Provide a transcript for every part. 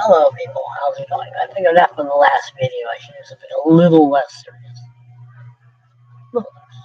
Hello, people. How's it going? I figured after the last video, I should do something a little less serious. Little less.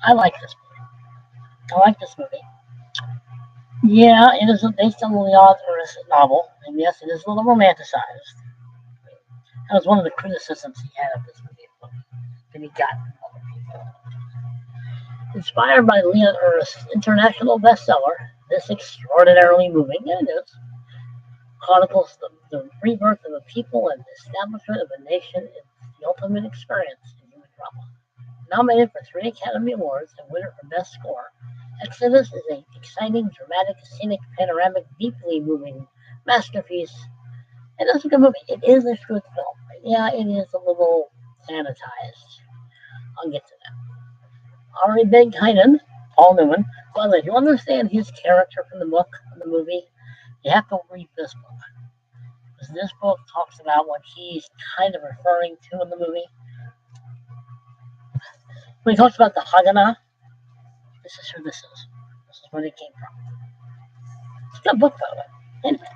I like this movie. I like this movie. Yeah, it is based on the author's novel, and yes, it is a little romanticized. That was one of the criticisms he had of this movie that he got from other people. Inspired by Leon Ernst's international bestseller, this extraordinarily moving, and it is, chronicles the rebirth of a people and the establishment of a nation. It's the ultimate experience in human drama. Nominated for 3 Academy Awards and winner for Best Score, Exodus is an exciting, dramatic, scenic, panoramic, deeply moving masterpiece. And it's a good movie. It is a good film. Yeah, it is a little sanitized. I'll get to that. Ari Benkinen, Paul Newman. Well, if you understand his character from the book, from the movie, you have to read this book. Because this book talks about what he's kind of referring to in the movie. When he talks about the Haganah, this is who this is. This is where they came from. It's a good book, by the way. Anyway,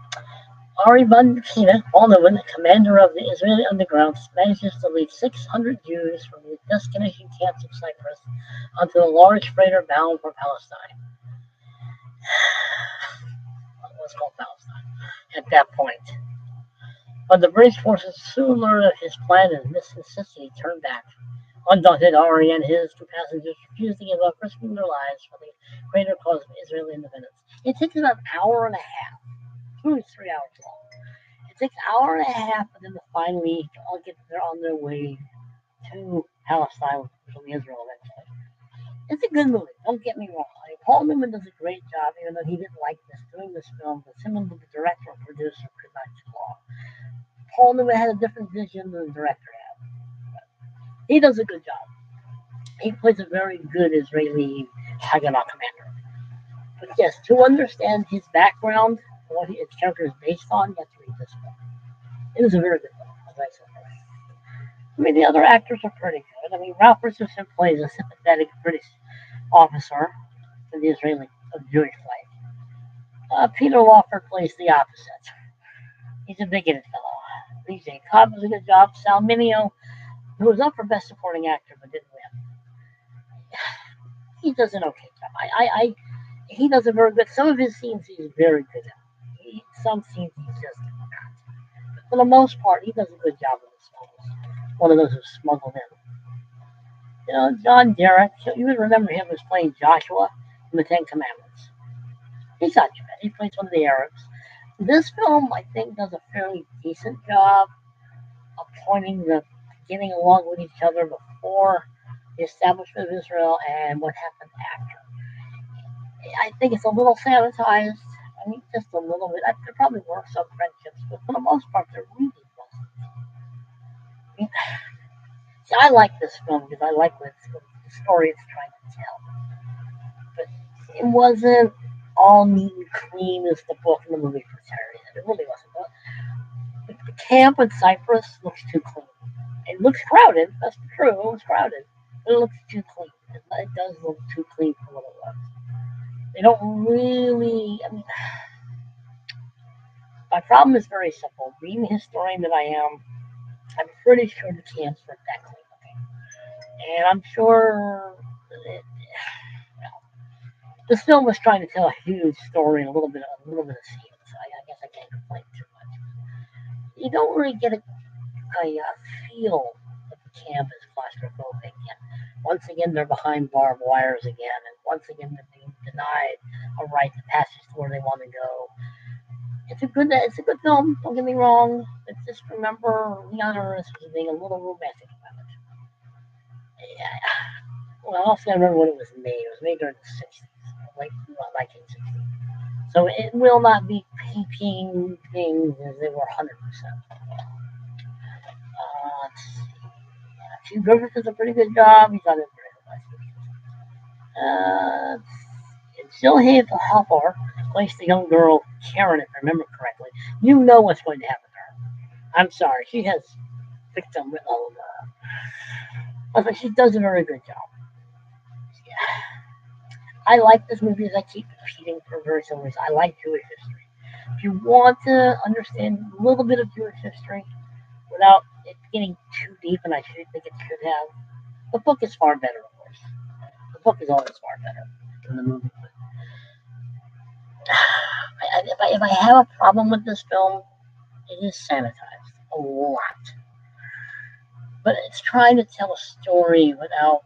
Ari Benkinen, Paul Newman, commander of the Israeli underground, manages to lead 600 Jews from the destination camps of Cyprus onto a large freighter bound for Palestine. It was called Palestine at that point. But the British forces soon learned of his plan and necessity turned back. Undaunted, Ari and his 2 passengers refused to give up, risking their lives for the greater cause of Israeli independence. It takes about an hour and a half, 2 to 3 hours long. It takes an hour and a half for them to finally all get there on their way to Palestine, which will be Israel eventually. It's a good movie, don't get me wrong. Paul Newman does a great job, even though he didn't like doing this film, but him and the director or producer could not get along. Paul Newman had a different vision than the director had. He does a good job. He plays a very good Israeli Haganah commander. But yes, to understand his background, what his character is based on, you have to read this book. It is a very good book, as I said. I mean, the other actors are pretty good. I mean, Ralph Richardson plays a sympathetic British officer in the Israeli Jewish flag. Peter Lawford plays the opposite. He's a bigoted fellow. BJ Cobb does a good job. Sal Mineo, who was up for Best Supporting Actor but didn't win. He does an okay job. He does a very good. Some of his scenes he's very good at. Some scenes he's just not. But for the most part, he does a good job in this film. One of those who smuggled in. You know, John Derek, you would remember him as playing Joshua in the Ten Commandments. He's not too bad. He plays one of the Arabs. This film, I think, does a fairly decent job of getting along with each other before the establishment of Israel and what happened after. I think it's a little sanitized. I mean, just a little bit. There probably were some friendships, but for the most part, there really wasn't. I mean, see, I like this film because I like the story it's trying to tell. But it wasn't all neat and clean as the book and the movie portrayed. It really wasn't. The camp in Cyprus looks too clean. It looks crowded. That's true. It was crowded. But it looks too clean. It does look too clean for what it was. They don't really. I mean, my problem is very simple. Being the historian that I am, I'm pretty sure the camps weren't that clean looking. And I'm sure this film was trying to tell a huge story and a little bit of scenes. So I guess I can't complain too much. You don't really get a feel that the camp is claustrophobic. And once again, they're behind barbed wires again, and once again, they're being denied a right to passage to where they want to go. It's a good film. Don't get me wrong, but just remember Leon Ernst was being a little romantic about it. Yeah. Well, I also remember when it was made. It was made during the 60s, late 1960s. So it will not be peeping things as they were 100%. Let's see. Hugh Griffith does a pretty good job. He's not in very good. Jill Hathor plays the young girl Karen, if I remember correctly. You know what's going to happen to her. I'm sorry. She has victim written all over her. But she does a very good job. I like this movie, as I keep repeating for very similar reasons. I like Jewish history. If you want to understand a little bit of Jewish history without it getting too deep, and I should think it should have, the book is far better, of course. The book is always far better than the movie. If I have a problem with this film, it is sanitized a lot. But it's trying to tell a story without,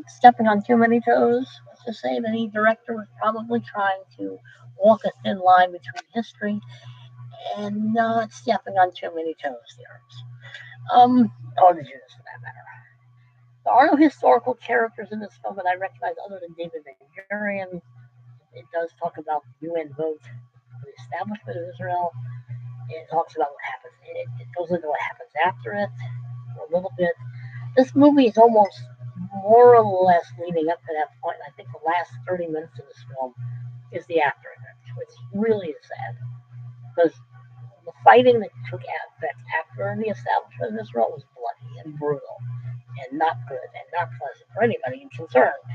stepping on too many toes. Let's just say that any director was probably trying to walk a thin line between history and not stepping on too many toes there. Or the Jews for that matter. There are no historical characters in this film that I recognize other than David Ben Gurion. It does talk about the UN vote for the establishment of Israel. It talks about what happens. It goes into what happens after it a little bit. This movie is almost more or less leading up to that point. I think the last 30 minutes of this film is the after effect, which really is sad because the fighting that took effect after the establishment of Israel was bloody and brutal and not good and not pleasant for anybody concerned.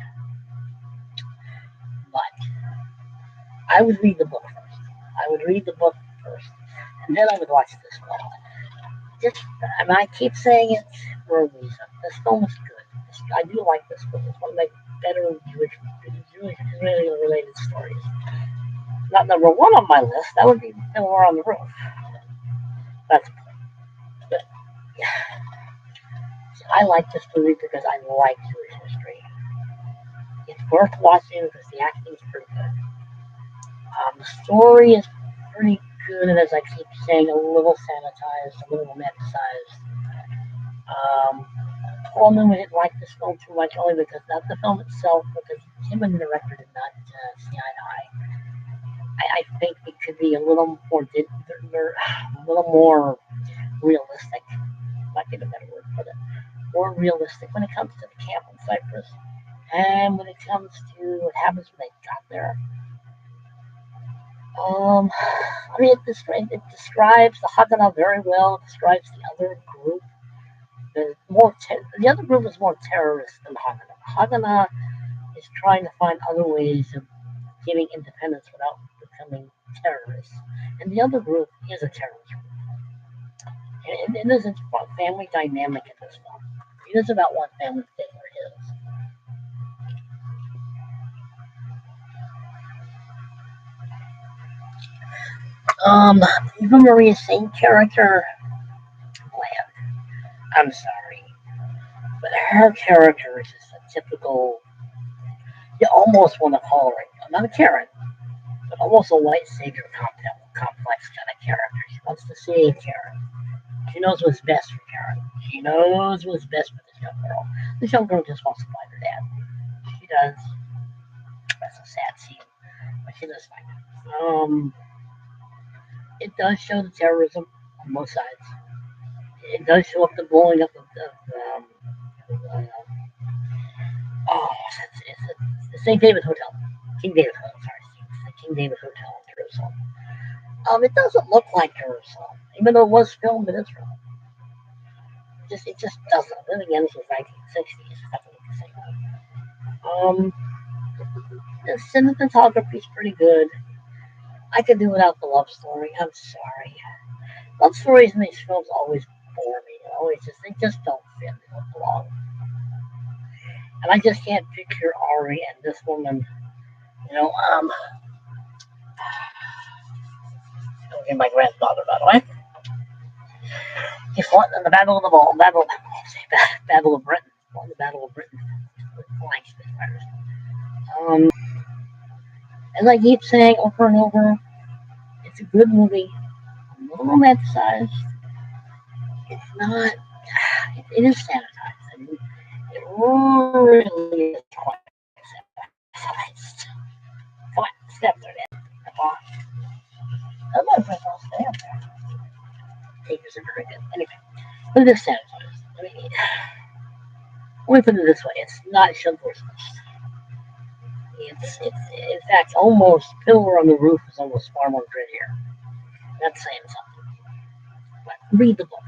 But I would read the book first. I would read the book first, and then I would watch this film. I keep saying it for a reason. This film is good. I do like this film. It's one of my better Jewish Israeli related stories. Not number one on my list. That would be Fiddler on the Roof. That's but yeah. I like this movie because I like Jewish history. It's worth watching because the acting is pretty good. The story is pretty good, and as I keep saying, a little sanitized, a little romanticized. Paul Newman didn't like this film too much, only because not the film itself, because him and the director did not see eye to eye. I think it could be a little more realistic. Might be the better word for it. More realistic when it comes to the camp in Cyprus, and when it comes to what happens when they got there. It describes the Haganah very well. It describes the other group. The other group is more terrorist than Haganah. Haganah is trying to find other ways of getting independence without becoming terrorists. And the other group is a terrorist group. And it isn't about family dynamic in this film. It is about what family Sigler is. Eva Maria's same character, I'm sorry, but her character is just a typical, you almost want to call her, not a Karen, but almost a white savior complex kind of character. She wants to save Karen. She knows what's best for Karen. She knows what's best for this young girl. This young girl just wants to find her dad. She does. That's a sad scene, but she does find him. It does show the terrorism on both sides. It does show up the blowing up of oh, it's the St. David Hotel. King David Hotel, sorry. It's the King David Hotel in Jerusalem. It doesn't look like Jerusalem, even though it was filmed in Israel. It just doesn't. Then again, this was 1960s. The cinematography is pretty good. I could do without the love story. I'm sorry. Love stories in these films always bore me. They just don't fit. They don't belong. And I just can't picture Ari and this woman. You know, and my grandfather, by the way. He fought in the Battle of the Ball, Battle of Britain. Fought in the Battle of Britain with flanks fighters. As I keep saying over and over, it's a good movie, a little romanticized. It's not. It is sanitized. I mean, it really is quite sanitized. Come on, step there, man. I might press I'll stay up there. Takers are very good. Anyway, but it is sanitized. Let me put it this way: it's not Schindler's List. It's in fact almost Fiddler on the Roof is almost far more grittier. That's saying something. But read the book.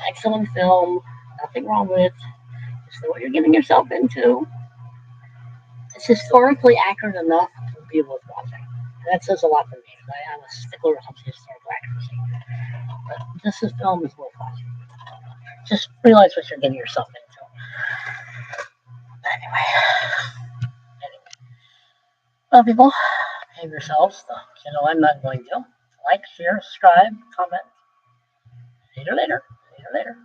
Excellent film. Nothing wrong with it. Just know what you're getting yourself into. It's historically accurate enough to be worth watching. And that says a lot for me. I'm a stickler when it comes to historical accuracy. But film is worth watching. Just realize what you're getting yourself into. Anyway, well, people, behave yourselves. You know I'm not going to. Like, share, subscribe, comment. See you later. See you later.